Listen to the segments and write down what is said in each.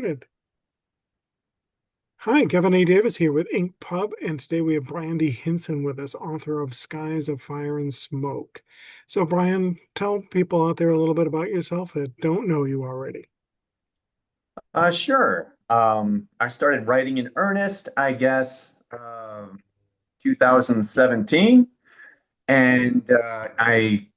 started. Hi, Kevin A. Davis here with Ink Pub, and today we have Brian D. Hinson with us, author of Skies of Fire and Smoke. So, Brian, tell people out there a little bit about yourself that don't know you already. Sure. I started writing in earnest, I guess, 2017, and I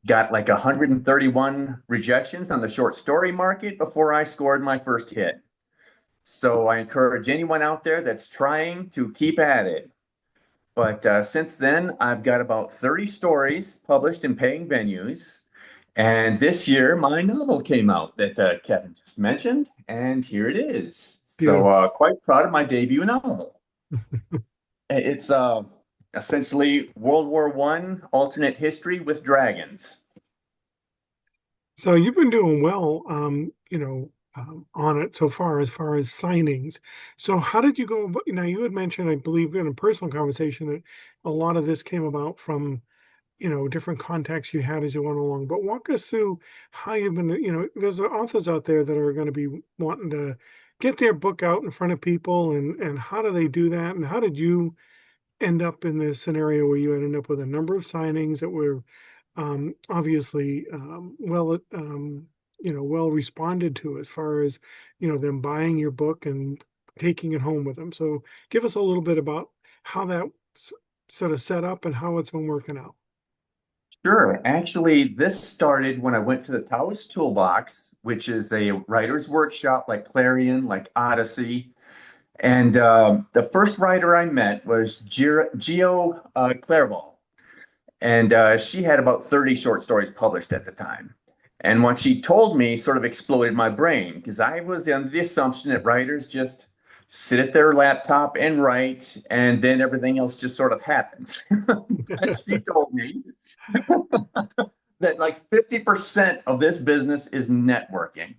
got like 131 rejections on the short story market before I scored my first hit. So I encourage anyone out there that's trying to keep at it. But since then, I've got about 30 stories published in paying venues. And this year, my novel came out that Kevin just mentioned, and here it is. So, Beautiful. quite proud of my debut novel. It's essentially World War One alternate history with dragons. So you've been doing well, on it so far as signings. So how did you go about, you had mentioned, I believe, in a personal conversation that a lot of this came about from different contacts you had as you went along. But walk us through how you've been, there's authors out there that are going to be wanting to get their book out in front of people, and how do they do that? And how did you end up in this scenario where you ended up with a number of signings that were obviously well responded to as far as, them buying your book and taking it home with them. So give us a little bit about how that sort of set up and how it's been working out. Sure. Actually, this started when I went to the Taoist Toolbox, which is a writer's workshop like Clarion, like Odyssey. And the first writer I met was Geo Clairval. And she had about 30 short stories published at the time. And what she told me sort of exploded my brain because I was under the assumption that writers just sit at their laptop and write, and then everything else just sort of happens. But she told me that like 50% of this business is networking.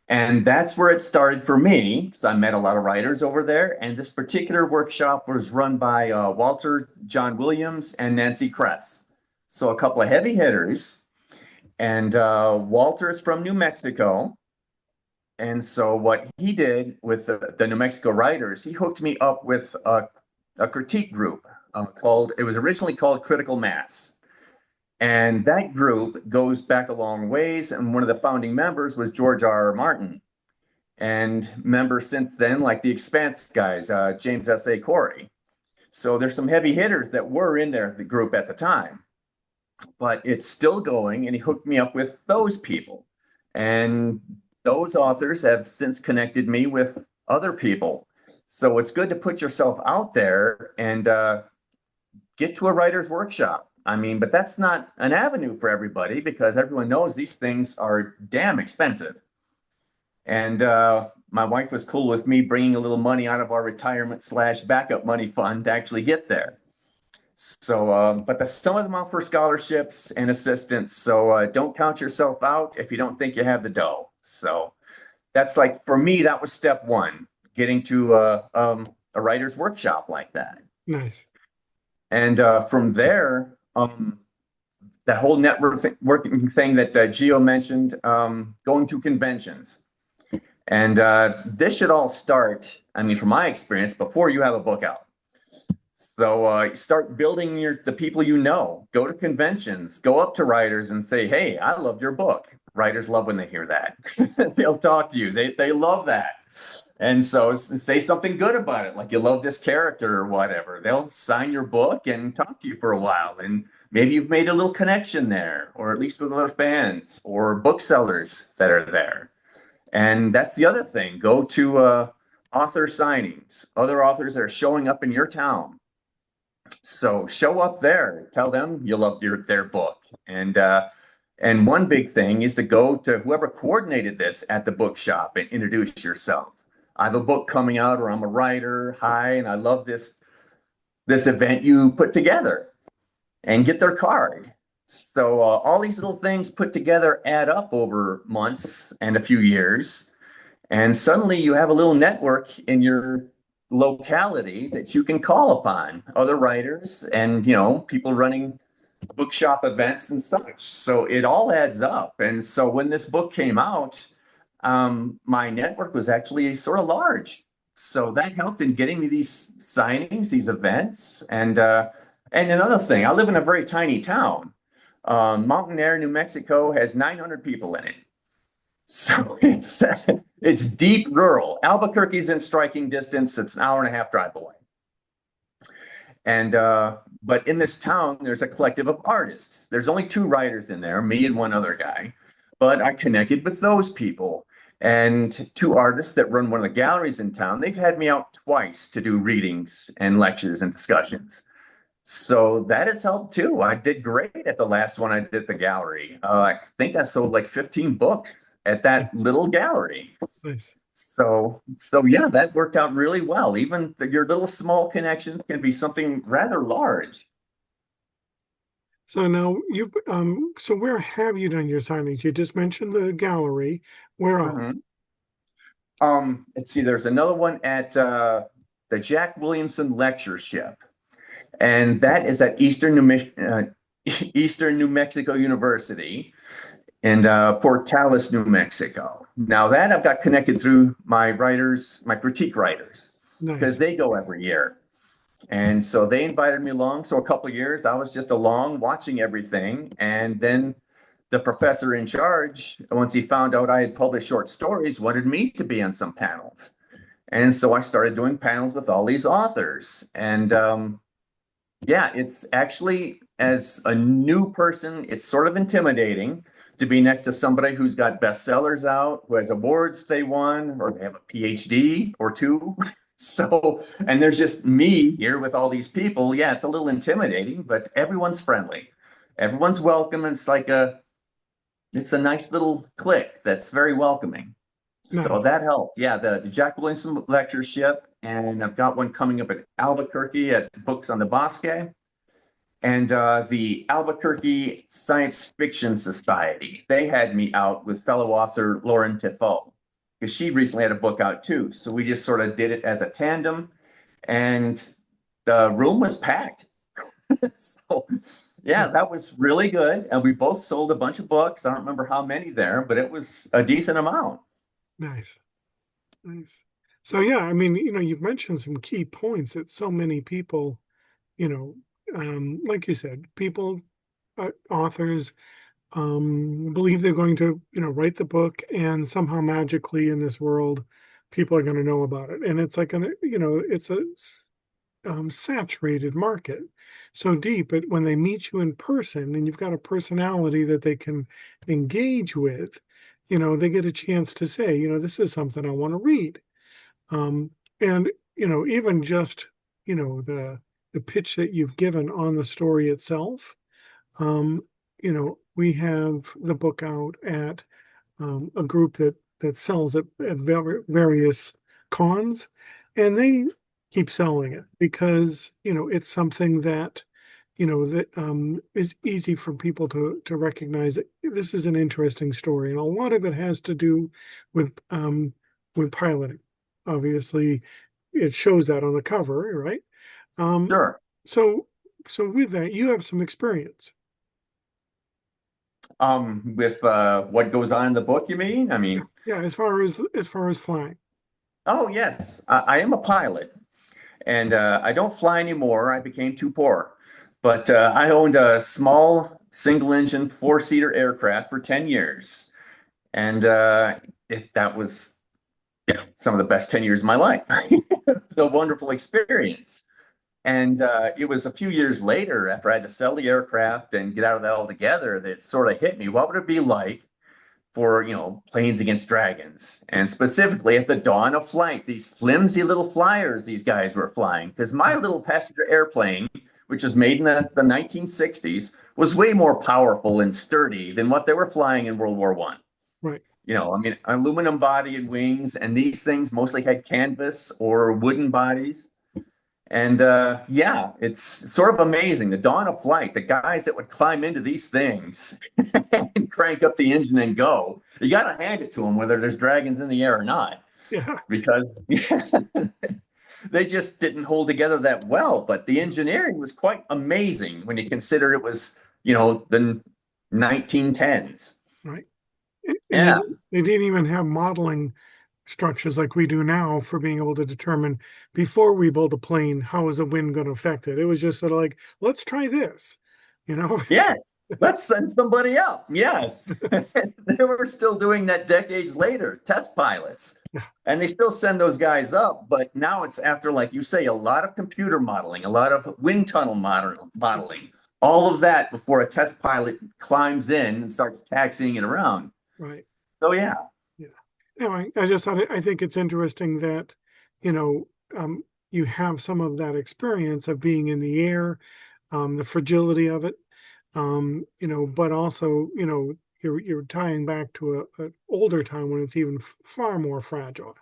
And that's where it started for me. So I met a lot of writers over there. And this particular workshop was run by Walter John Williams and Nancy Kress. So a couple of heavy hitters. And Walter is from New Mexico. And so what he did with the New Mexico writers, he hooked me up with a critique group it was originally called Critical Mass. And that group goes back a long ways. And one of the founding members was George R. R. Martin. And members since then, like the Expanse guys, James S.A. Corey. So there's some heavy hitters that were in there, the group at the time, but it's still going. And he hooked me up with those people. And those authors have since connected me with other people. So it's good to put yourself out there and get to a writer's workshop. I mean, but that's not an avenue for everybody because everyone knows these things are damn expensive. And my wife was cool with me bringing a little money out of our retirement slash backup money fund to actually get there. So, but some of them offer scholarships and assistance. So don't count yourself out if you don't think you have the dough. So that's like, for me, that was step one, getting to a writer's workshop like that. Nice. And from there, that whole working thing that Gio mentioned, going to conventions. And this should all start, I mean, from my experience, before you have a book out. So start building the people you know. Go to conventions, go up to writers and say, "Hey, I loved your book." Writers love when they hear that. They'll talk to you. They love that. And so say something good about it, like you love this character or whatever. They'll sign your book and talk to you for a while. And maybe you've made a little connection there, or at least with other fans or booksellers that are there. And that's the other thing. Go to author signings, other authors that are showing up in your town. So show up there, tell them you love their book. And one big thing is to go to whoever coordinated this at the bookshop and introduce yourself. I have a book coming out, or I'm a writer. Hi, and I love this event you put together, and get their card. So all these little things put together add up over months and a few years. And suddenly you have a little network in your locality that you can call upon, other writers and, people running bookshop events and such. So it all adds up. And so when this book came out, my network was actually sort of large. So that helped in getting me these signings, these events. And another thing, I live in a very tiny town. Mountain Air, New Mexico has 900 people in it. So it's deep rural. Albuquerque's in striking distance. It's an hour and a half drive away. And but in this town, there's a collective of artists. There's only two writers in there, me and one other guy. But I connected with those people and two artists that run one of the galleries in town. They've had me out twice to do readings and lectures and discussions. So that has helped too. I did great at the last one I did at the gallery. I think I sold like 15 books at that little gallery. Nice. So yeah, that worked out really well. Even your little small connections can be something rather large. So now so where have you done your signings? You just mentioned the gallery. Where else? Mhm. Let's see, there's another one at the Jack Williamson Lectureship, and that is at Eastern New Mexico University in Portales, New Mexico. Now that I've got connected through my writers, my critique writers, because Nice. they go every year. And so they invited me along. So a couple of years, I was just along watching everything. And then the professor in charge, once he found out I had published short stories, wanted me to be on some panels. And so I started doing panels with all these authors. And yeah, it's actually, as a new person, it's sort of intimidating to be next to somebody who's got bestsellers out, who has awards they won, or they have a PhD or two. So, and there's just me here with all these people. Yeah, it's a little intimidating, but everyone's friendly. Everyone's welcome. It's a nice little clique that's very welcoming. So Nice. that helped. Yeah, the Jack Williamson lectureship, and I've got one coming up at Albuquerque at Books on the Bosque, and the Albuquerque Science Fiction Society. They had me out with fellow author Lauren Tifo because she recently had a book out too. So we just sort of did it as a tandem, and the room was packed. So yeah, that was really good. And we both sold a bunch of books. I don't remember how many there, but it was a decent amount. Nice. Nice. So yeah, I mean, you've mentioned some key points that so many people, you know, like you said, people, authors, believe they're going to, write the book, and somehow magically in this world, people are going to know about it. And it's like it's a saturated market, so deep. But when they meet you in person, and you've got a personality that they can engage with, they get a chance to say, this is something I want to read. And even just the pitch that you've given on the story itself. um, we have the book out at a group that sells it at various cons, and they keep selling it because it's something that is easy for people to recognize that this is an interesting story, and a lot of it has to do with piloting. Obviously, it shows that on the cover, right? Um, Sure. so so with that, you have some experience. With what goes on in the book, you mean? I Yeah, mean, yeah, as far as flying. oh yes, I am a pilot, and I don't fly anymore. I became too poor, but I owned a small single-engine four-seater aircraft for 10 years, and that was some of the best 10 years of my life. It's a wonderful experience. And it was a few years later, after I had to sell the aircraft and get out of that altogether, that it sort of hit me. What would it be like for, planes against dragons? And specifically at the dawn of flight, these flimsy little flyers these guys were flying. Because my little passenger airplane, which was made in the 1960s, was way more powerful and sturdy than what they were flying in World War One. Right. I mean, aluminum body and wings, and these things mostly had canvas or wooden bodies. And yeah, it's sort of amazing. The dawn of flight, the guys that would climb into these things and crank up the engine and go. You got to hand it to them, whether there's dragons in the air or not, Yeah. because they just didn't hold together that well. But the engineering was quite amazing when you consider it was, the 1910s. Right. and they Yeah. they didn't even have modeling structures like we do now for being able to determine before we build a plane, how is the wind going to affect it. It was just sort of like, let's try this, you know. Yes. Let's send somebody up. Yes. They were still doing that decades later, test pilots. And they still send those guys up, but now it's after, like you say, a lot of computer modeling, a lot of wind tunnel modeling, all of that before a test pilot climbs in and starts taxiing it around. Right. So yeah, Yeah. Anyway, I just thought I think it's interesting that, you know, you have some of that experience of being in the air, the fragility of it, but also, you're tying back to an older time when it's even far more fragile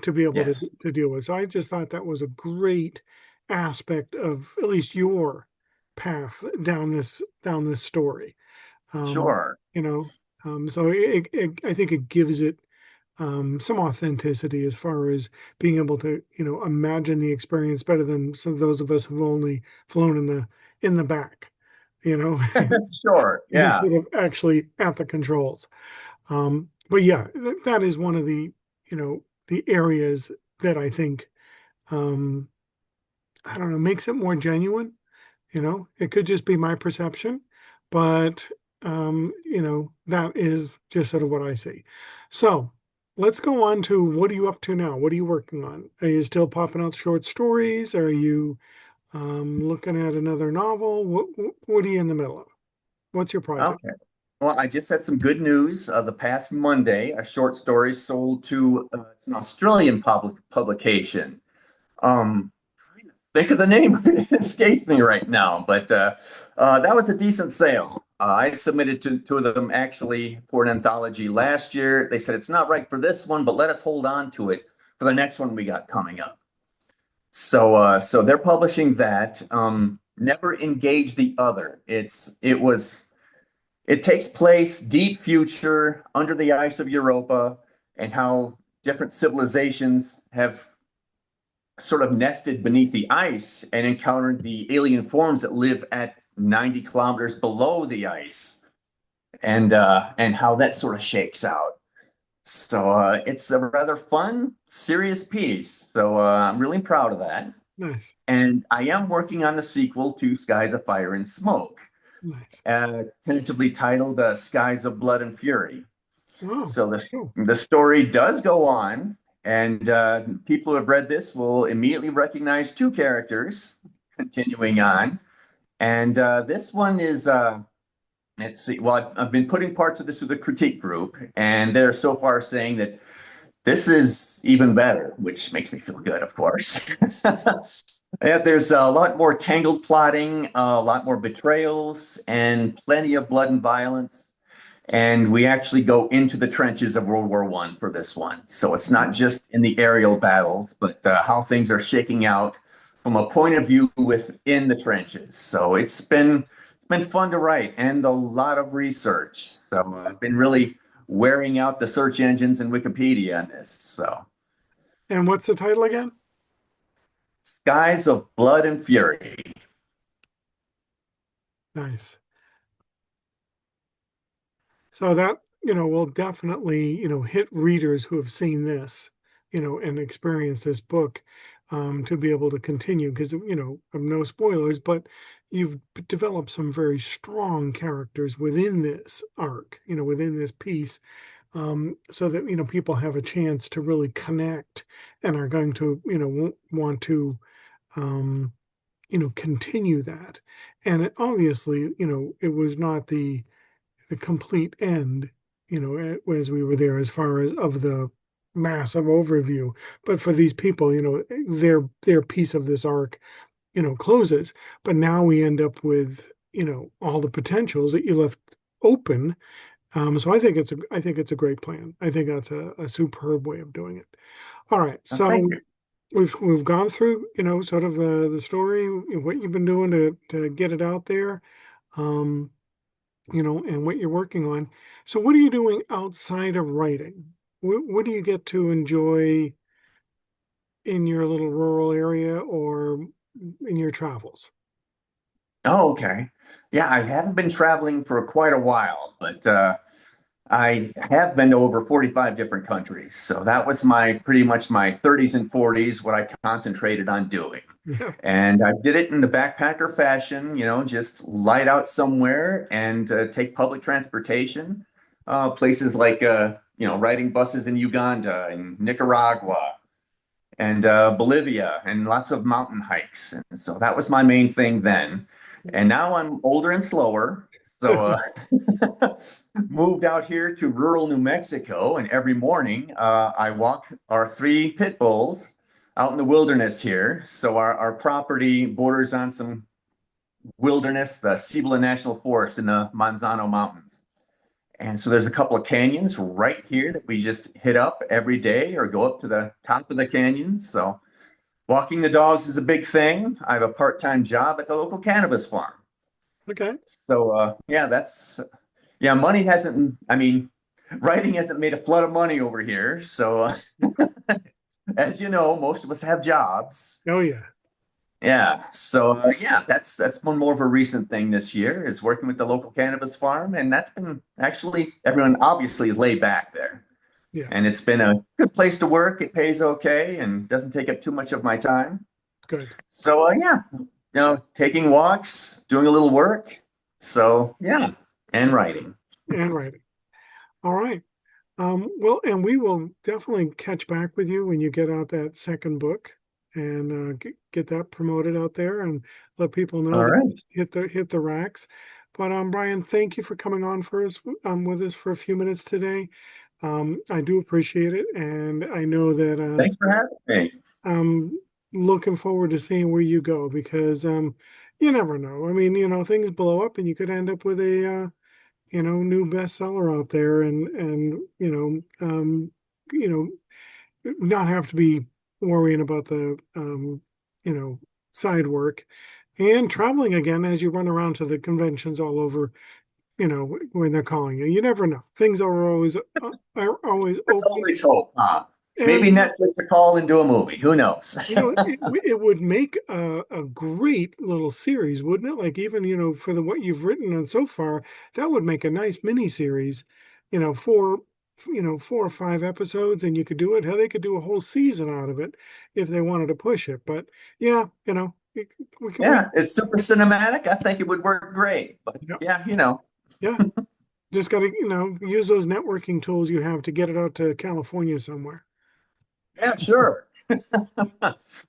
to be able yes, to deal with. So I just thought that was a great aspect of at least your path down this story. Um, sure. you know, so I think it gives it some authenticity as far as being able to, imagine the experience better than some of those of us who've only flown in the back, you know, Sure. Yeah, instead of actually at the controls. But yeah, that is one of the areas that I think, um, I don't know, makes it more genuine. It could just be my perception, but that is just sort of what I see. So let's go on to what are you up to now? What are you working on? Are you still popping out short stories? Are you looking at another novel? What are you in the middle of? What's your project? okay. Well, I just had some good news. The past Monday, a short story sold to it's an Australian publication. Um, think of the name, it escapes me right now, but that was a decent sale. I submitted to two of them actually for an anthology last year. They said it's not right for this one, but let us hold on to it for the next one we got coming up. So they're publishing that. Never engage the other. It takes place deep future under the ice of Europa, and how different civilizations have sort of nested beneath the ice and encountered the alien forms that live at 90 kilometers below the ice, and how that sort of shakes out. So it's a rather fun, serious piece. So I'm really proud of that. Nice, And I am working on the sequel to Skies of Fire and Smoke, nice. tentatively titled Skies of Blood and Fury. Oh, So cool. the story does go on, and people who have read this will immediately recognize two characters continuing on. And this one is, let's see, well, I've been putting parts of this with the critique group, and they're so far saying that this is even better, which makes me feel good, of course. Yeah, there's a lot more tangled plotting, a lot more betrayals, and plenty of blood and violence. And we actually go into the trenches of World War I for this one. So it's not just in the aerial battles, but how things are shaking out from a point of view within the trenches. So it's been fun to write and a lot of research. So I've been really wearing out the search engines and Wikipedia on this. So And what's the title again? Skies of Blood and Fury. Nice. So that, will definitely, hit readers who have seen this, and experienced this book, to be able to continue because, no spoilers, but you've developed some very strong characters within this arc, within this piece, so that, people have a chance to really connect and are going to, want to, um, continue that. And obviously, it was not the complete end, as we were there as far as of the massive overview. But for these people, their piece of this arc, closes. But now we end up with, all the potentials that you left open. So I think it's a great plan. I think that's a superb way of doing it. All right. Thank So you. we've gone through, sort of the story, what you've been doing to get it out there. Um, and what you're working on. So, what are you doing outside of writing? What do you get to enjoy in your little rural area or in your travels? Oh, okay. Yeah, I haven't been traveling for quite a while, but I have been to over 45 different countries. So that was my pretty much my 30s and 40s, what I concentrated on doing. Yeah. And I did it in the backpacker fashion, just light out somewhere and take public transportation. Places like, riding buses in Uganda and Nicaragua and Bolivia and lots of mountain hikes. And so that was my main thing then. And now I'm older and slower. So moved out here to rural New Mexico, and every morning I walk our three pit bulls out in the wilderness here. So our property borders on some wilderness, the Cibola National Forest in the Manzano Mountains. And so there's a couple of canyons right here that we just hit up every day or go up to the top of the canyon. So walking the dogs is a big thing. I have a part-time job at the local cannabis farm. Okay. So yeah, yeah, money hasn't, I mean, writing hasn't made a flood of money over here. So as you know, most of us have jobs. Oh yeah. Yeah. So yeah, that's one more of a recent thing this year is working with the local cannabis farm, and that's been actually everyone obviously is laid back there, and Yes. it's been a good place to work. It pays okay and doesn't take up too much of my time. Good. So yeah, taking walks, doing a little work. So yeah, and writing. And writing. All right. Well, and we will definitely catch back with you when you get out that second book and get that promoted out there and let people know All that right. hit the racks. But Brian, thank you for coming on for us with us for a few minutes today. I do appreciate it, and I know that Thanks for having me. I'm looking forward to seeing where you go because you never know. I mean, things blow up, and you could end up with a new bestseller out there and you know not have to be worrying about the you know side work and traveling again as you run around to the conventions all over, when they're calling you. You never know. Things are always There's open. always hope. Maybe And Netflix a call and do a movie. Who knows? it would make a great little series, wouldn't it? Like even, for the what you've written on so far, that would make a nice mini series, four, 4 or 5 episodes, and you could do it. Hell, they could do a whole season out of it if they wanted to push it. But yeah, we Yeah, it's super cinematic. I think it would work great. But yeah, yeah, yeah. Just got to, use those networking tools you have to get it out to California somewhere. yeah, sure.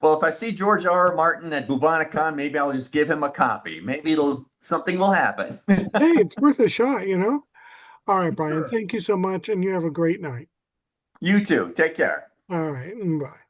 Well, if I see George R. R. Martin at Bubonicon, maybe I'll just give him a copy. Maybe it'll something will happen. Hey, it's worth a shot. All right, Brian, Sure. thank you so much, and you have a great night. You too. Take care. All right, bye.